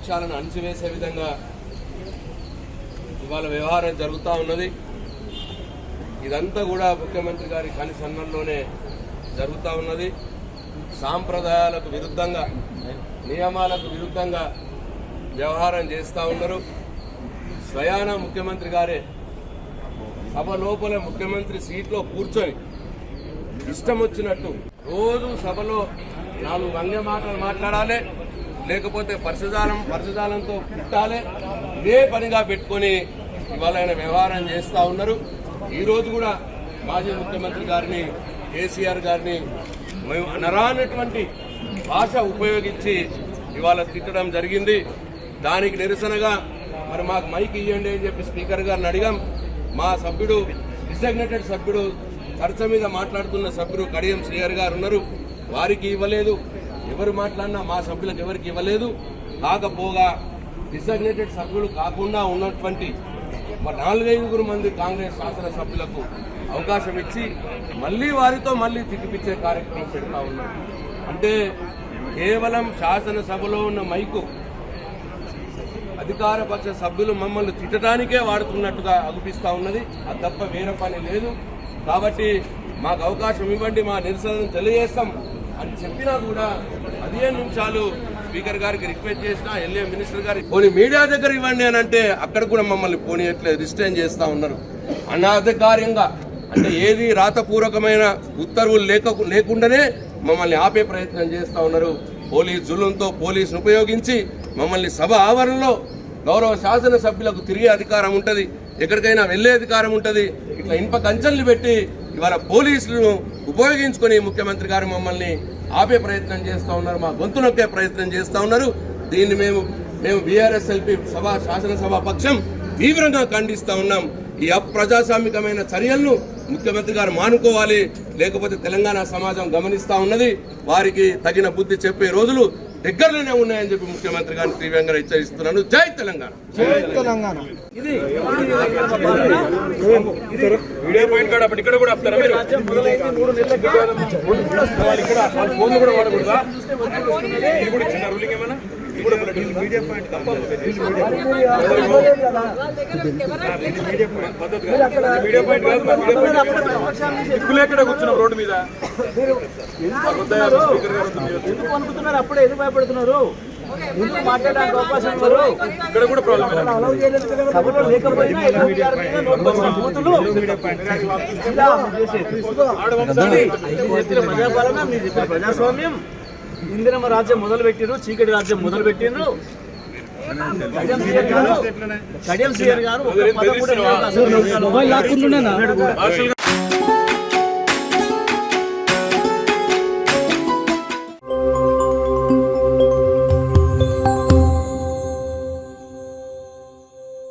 ప్రతిపక్షాలను అణచివేసే విధంగా ఇవాళ వ్యవహారం జరుగుతూ ఉన్నది. ఇదంతా కూడా ముఖ్యమంత్రి గారి కనుసన్నల్లోనే జరుగుతూ ఉన్నది. సాంప్రదాయాలకు విరుద్ధంగా, నియమాలకు విరుద్ధంగా వ్యవహారం చేస్తూ ఉన్నారు. స్వయాన ముఖ్యమంత్రి గారే సభ లోపల ముఖ్యమంత్రి సీట్లో కూర్చొని ఇష్టం వచ్చినట్టు రోజు సభలో 4 వంగ మాటలు మాట్లాడాలి, లేకపోతే పరసజాలంతో పుట్టాలి, ఇదే పనిగా పెట్టుకొని ఇవాళ ఆయన వ్యవహారం చేస్తూ ఉన్నారు. ఈరోజు కూడా మాజీ ముఖ్యమంత్రి గారిని, కేసీఆర్ గారిని మేము అనరానటువంటి భాష ఉపయోగించి ఇవాళ తిట్టడం జరిగింది. దానికి నిరసనగా మరి మాకు మైక్ ఇవ్వండి అని చెప్పి స్పీకర్ గారిని అడిగాం. మా సభ్యుడు, డిసిగ్నేటెడ్ సభ్యుడు, చర్చ మీద మాట్లాడుతున్న సభ్యుడు కడియం శ్రీహరి గారు ఉన్నారు, వారికి ఇవ్వలేదు. ఎవరు మాట్లాడినా మా సభ్యులకు ఎవరికి ఇవ్వలేదు. కాకపోగా డిసిగ్నేటెడ్ సభ్యులు కాకుండా ఉన్నటువంటి 4-5 మంది కాంగ్రెస్ శాసనసభ్యులకు అవకాశం ఇచ్చి మళ్లీ వారితో మళ్లీ తిట్టిపిచ్చే కార్యక్రమం పెడతా ఉన్నారు. అంటే కేవలం శాసనసభలో ఉన్న మైకు అధికార పక్ష సభ్యులు మమ్మల్ని తిట్టడానికే వాడుతున్నట్టుగా అగుపిస్తా ఉన్నది. అది తప్ప వేరే పని లేదు. కాబట్టి మాకు అవకాశం ఇవ్వండి, మా నిరసనను తెలియజేస్తాం అని చెప్పినా కూడా 15 నిమిషాలు స్పీకర్ గారికి రిక్వెస్ట్ చేసినా ఎల్ఏ మినిస్టర్ గారికి పోనీ మీడియా దగ్గర ఇవ్వండి అని అంటే అక్కడ కూడా మమ్మల్ని పోనీయట్లేదు, రిస్ట్రైన్ చేస్తూ ఉన్నారు. అనాధికార్యంగా, అంటే ఏది రాతపూర్వకమైన ఉత్తర్వులు లేకుండానే మమ్మల్ని ఆపే ప్రయత్నం చేస్తూ ఉన్నారు. పోలీస్ జులుంతో పోలీసును ఉపయోగించి మమ్మల్ని సభ ఆవరణలో గౌరవ శాసనసభ్యులకు తిరిగే అధికారం ఉంటుంది, ఎక్కడికైనా వెళ్లే అధికారం ఉంటుంది. ఇట్లా ఇనుప కంచెల్ని పెట్టి ఇవాళ పోలీసులను ఉపయోగించుకొని ముఖ్యమంత్రి గారు మమ్మల్ని ఆపే ప్రయత్నం చేస్తూ ఉన్నారు, మా గొంతు నొక్కే ప్రయత్నం చేస్తూ ఉన్నారు. దీన్ని మేము బీఆర్ఎస్ఎల్పీ శాసనసభ పక్షం తీవ్రంగా ఖండిస్తూ ఉన్నాం. ఈ అప్రజాస్వామికమైన చర్యలను ముఖ్యమంత్రి గారు మానుకోవాలి, లేకపోతే తెలంగాణ సమాజం గమనిస్తూ ఉన్నది. వారికి తగిన బుద్ధి చెప్పే రోజులు దగ్గరలోనే ఉన్నాయని చెప్పి ముఖ్యమంత్రి గారిని తీవ్రంగా హెచ్చరిస్తున్నాను. జై తెలంగాణ. వీడియో పాయింట్ కూడా ఇక్కడ కూడా ఆపుతారా మీరు? ఫోన్లు కూడా వాడకూడదా? ఇది కూడా ఇచ్చిన రూలింగ్ ఏమైనా? మీడియా పాయింట్ ఎక్కడ కూర్చున్నాం రోడ్డు మీద? ఎందుకు అనుకుంటున్నారు? అప్పుడే ఎందుకు భయపడుతున్నారు? ఎందుకు మాట్లాడడానికి అవకాశం ఇవ్వరు? ఇక్కడ కూడా ప్రాబ్లం. సభలో లేకపోయినా ప్రజాపాలన, మీరు చెప్పిన ప్రజాస్వామ్యం, ఇందిరమ్మ రాజ్యం మొదలు పెట్టిండ్రు, చీకటి రాజ్యం మొదలు పెట్టిండ్రు. కడియం శ్రీహరి గారు